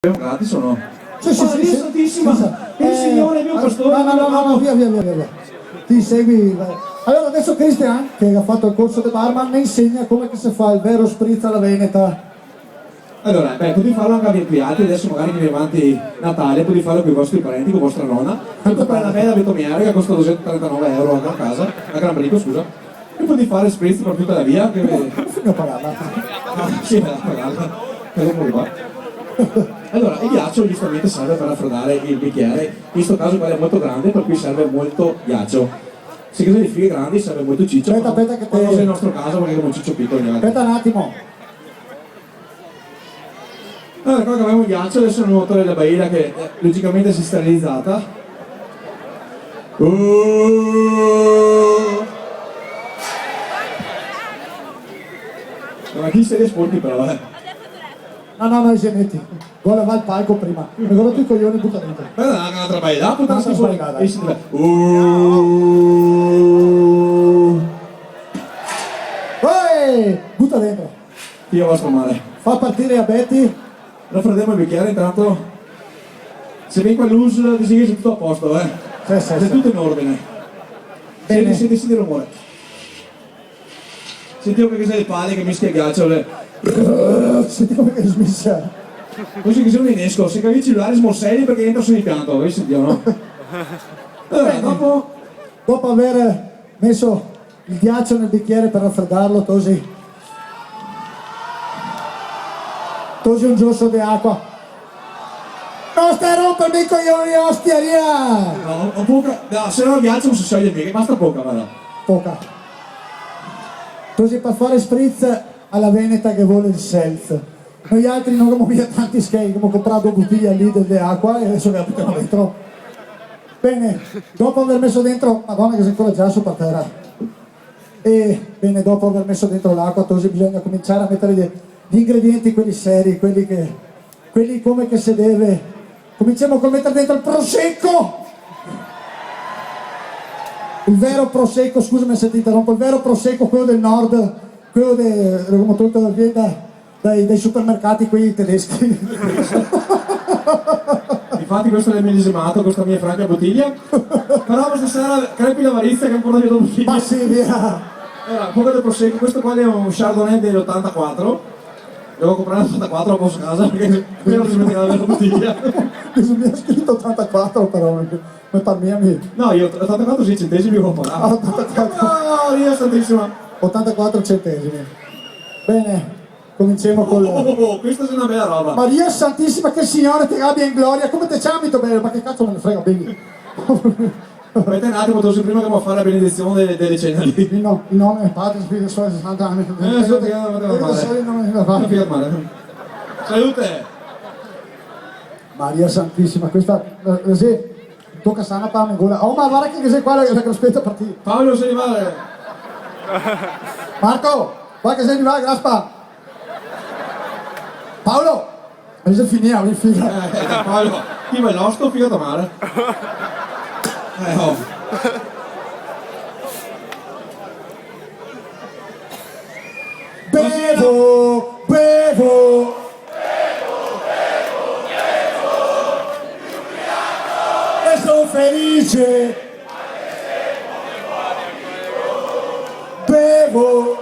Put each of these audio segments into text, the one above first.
Gratis o no? Sì, sì, sì, Santissima, sì. il Signore mio pastore. No, via. Ti segui. Allora adesso Christian, che ha fatto il corso di barman, ne insegna come che si fa il vero spritz alla Veneta. Allora, potete farlo anche a ampliati, adesso magari che viene avanti Natale, potete farlo con i vostri parenti, con vostra nonna. Potete comprare una bella vetomiare che costa 239 euro anche a casa, a Gran Brico, scusa. E potete fare spritz per tutta la via. Che... Fino a pagarla. Sì, me la pagata. Per qua. Allora, il ghiaccio giustamente serve per raffreddare il bicchiere, in questo caso quello è molto grande, per cui serve molto ghiaccio. Se chiede di fighe grandi serve molto ciccio, aspetta che non è il nostro caso perché abbiamo un ciccio piccolo. Aspetta un attimo. Allora, qua che abbiamo il ghiaccio, adesso è il motore della baila che logicamente si è sterilizzata. Ma chi se li sporchi però, No, i genetti. Vuole va al palco prima. Mi guardo i coglioni e butta dentro. Guarda, un'altra baila, Un'altra sbagliata. Butta dentro. Io vostro male. Fa partire a Betty. Raffreddiamo il bicchiere intanto. Se viene quell'uso di sigla è tutto a posto, Sì. È tutto in ordine. Bene. Senti il rumore. Sentiamo che sei le pale che mischia il ghiaccio. Senti come che smissa. Così che sei un innesco, se capisci il cellulare smorselli perché entra sull'impianto, avevi sentito, no? Allora, dopo aver messo il ghiaccio nel bicchiere per raffreddarlo, tosi un giusto di acqua. Non stai a rompermi i coglioni, ostia, via! No, ho poca. No, se no il ghiaccio non si scioglie mica, basta poca, guarda. Poca. Così per fare spritz alla Veneta che vuole il self. Noi altri non abbiamo via tanti skate, abbiamo comprato 2 bottiglie lì di acqua e adesso le applichiamo dentro. Bene, dopo aver messo dentro, madonna che sei ancora già su per terra. E bene, dopo aver messo dentro l'acqua, così bisogna cominciare a mettere gli ingredienti, quelli seri, quelli come che si deve. Cominciamo con mettere dentro il prosecco. Il vero prosecco, scusami se ti interrompo, il vero prosecco, quello del nord, quello come tutto dai supermercati, quelli tedeschi. Infatti questo è l'emmedesimato, questa mia franca bottiglia. Però questa sera crepi l'avarizia che ancora io bottiglia. Ma sì, via! Allora, un po' del prosecco, questo qua è un Chardonnay dell'84. Devo comprare l'84 a posto casa perché qui non si metteva la vera bottiglia. Mi ha scritto 84 però, ma per me. No, io 84 sì, centesimi ho comprato. 84. No, Dio santissima. 84 centesimi. Bene, cominciamo con Questa è una bella roba. Maria Santissima, che il Signore ti abbia in gloria. Come te chiami, bello? Ma che cazzo me ne frega, bene. Aspetta un attimo, così prima che devo fare la benedizione delle ceneri. Il nome del Padre, Spirito, Spirito, Santo, Salute! Maria Santissima, questa sì, tocca sana per me gola. Oh, ma guarda che sei qua che aspetta per te. Paolo se ne va. Marco, guarda che sei di là, graspa. Paolo, adesso finiamo in fila. Paolo, chi va il nostro figa da mare? Oh. Bevo. E sono felice. Bevo.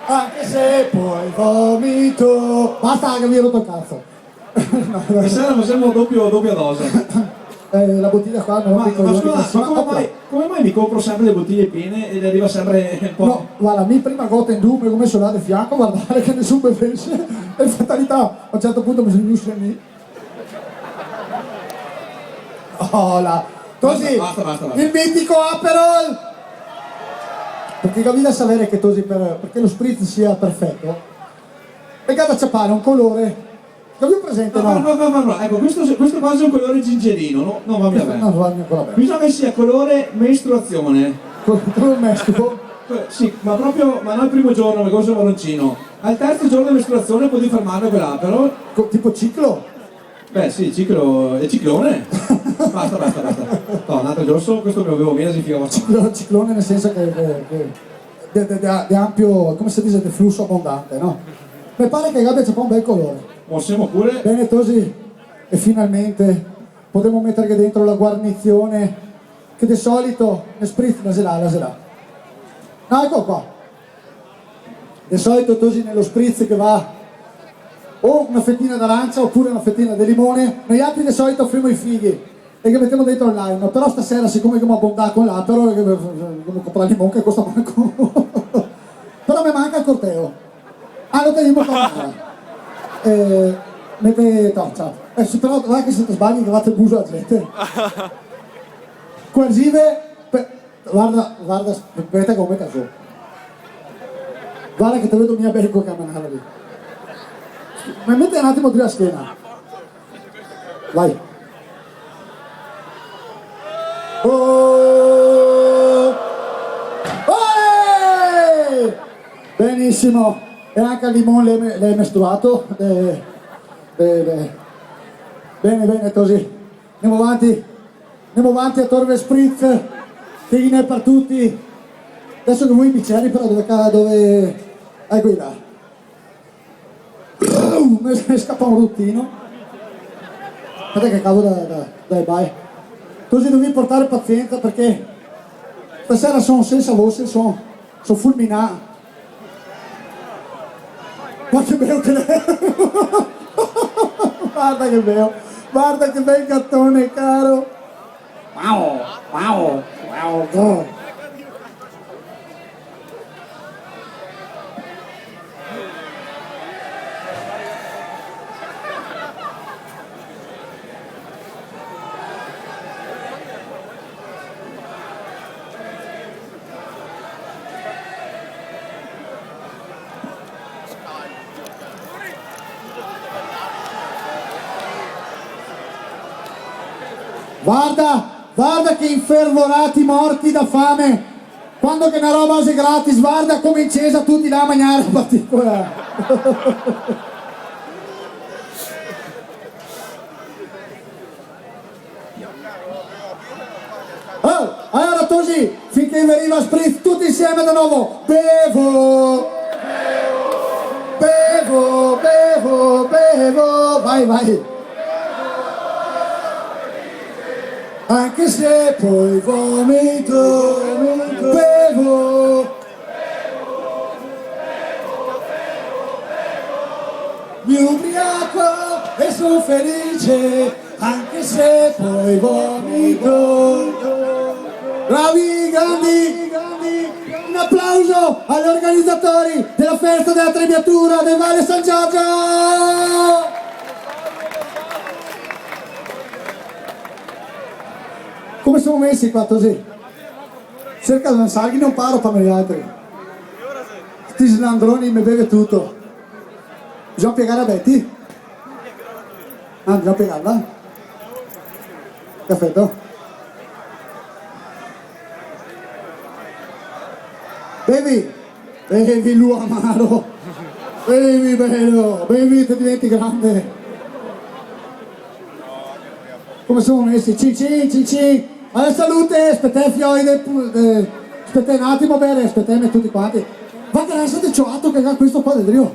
Anche se poi vomito. Basta che mi hai rotto il cazzo. Stasera facciamo doppia dose. La bottiglia qua non Ma scusa, come mai mi compro sempre le bottiglie piene ed arriva sempre un po'? No, guarda, mi prima gota in due, mi ho messo là di fianco, guardare che nessuno mi fece. E fatalità, a un certo punto mi sono giusto lì. Oh là. Così, Basta. il mitico Aperol! Perché capita sapere che così perché lo spritz sia perfetto, e cada ciapare un colore. L'ho presente, no? No, ecco, questo qua è un colore gingerino, no? Non va mica bene. Non va mica bene. Bisogna che sia colore mestruazione. Colore mestico. Sì, ma non il primo giorno, perché sono marroncino. Al terzo giorno di mestruazione puoi fermarlo quella, però... Tipo ciclo? Beh sì, ciclo, è ciclone. Basta, basta, basta. No, un altro giorno solo questo me lo bevo bene, si figa Ciclone nel senso di ampio, come si dice, di flusso abbondante, no? Mi pare che abbia un bel colore. Possiamo pure. Bene, così. E finalmente potremo mettere dentro la guarnizione che di solito ne spritz la sera. No, ecco qua. Di solito così nello spritz che va o una fettina d'arancia oppure una fettina di limone. Noi altri di solito offriamo i fighi e che mettiamo dentro il lime, però stasera siccome che mi abbondato con l'apero come comprare il limone che costa manco però mi manca il corteo. Ah, lo teniamo con mette no, ciao. Però guarda che se ti sbagli che fate il buso alla gente. Coercive, guarda, aspetta come caso. Guarda che te vedo mia becco camminare lì. Ma metti un attimo giù la schiena. Vai. Oh! Oh! Benissimo. E anche al limone l'hai mestruato. Bene, bene, così. Andiamo avanti a Torre Spritz. Fine per tutti. Adesso che vuoi i bicchieri però dove... qui là. Mi scappa un ruttino. Guarda che cavolo dai vai. Così devi portare pazienza perché stasera sono senza voce, sono fulminato. Guarda che bello che è. Guarda che bel gattone caro. Wow. Guarda che infervorati morti da fame. Quando che una roba è gratis, guarda come incesa tutti da mangiare in particolare. Oh, allora così, finché mi arriva Spritz, tutti insieme da nuovo. Bevo. Vai. Anche se poi vomito, bevo. Mi ubriaco e sono felice, anche se poi vomito. Bravi, grandi. Un applauso agli organizzatori della festa della Trebbiatura del Valle San Giorgio. Come siamo messi qua così? Cerca di non salghi, non paro per gli altri. Sti slandroni mi beve tutto. Bisogna piegare a Betty? Ah, bisogna piegarla? Perfetto. Bevi lui amaro. Bevi bello, bevi ti diventi grande. Come sono messi? Cin. Alla salute, aspettate fioi, aspettate un attimo bene, aspettate tutti quanti. Ma che adesso ti cioato che ha questo qua dentro.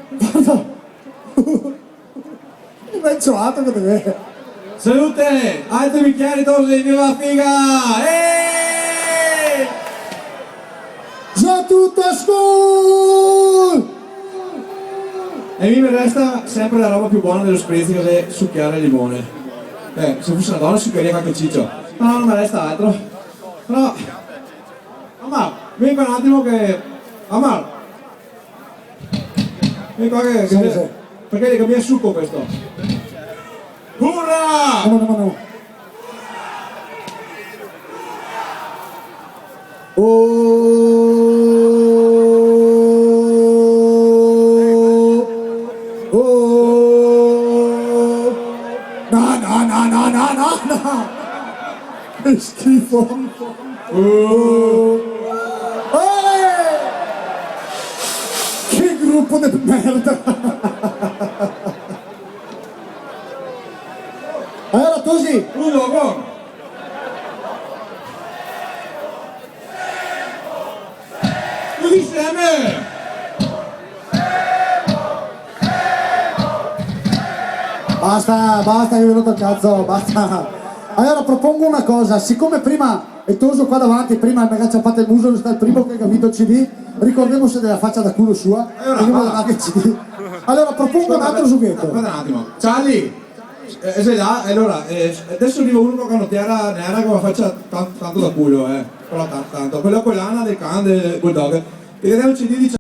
Guarda. Il bel cioato che deve. Salute! Altri bicchieri così, viva la figa! Eeeh! Già tutto a school! E mi resta sempre la roba più buona dello spritz che è succhiare il limone. Se fosse una donna succhieria qualche ciccio. No, non mi resta altro. Però... Amar, vieni qua un attimo che... Amar! Vieni qua che... Sì. Perché cambia il succo questo. Urra! No. No. Che schifo. Che gruppo di merda. Allora Tosi! Uno, go! Tutti insieme! Basta, basta che vi ho rotto il cazzo, basta. Allora propongo una cosa, siccome prima è Toso qua davanti, prima mi ha agacciato il muso, sta il primo che ha vinto il CD, ricordiamoci della faccia da culo sua, il CD. Allora propongo un altro sughetto. Aspetta un attimo. Charlie, sei là? Allora, adesso arriva uno con una terra nera che faccia tanto da culo, però tanto. Quello con l'ana del cane del bulldog. Che deve un CD di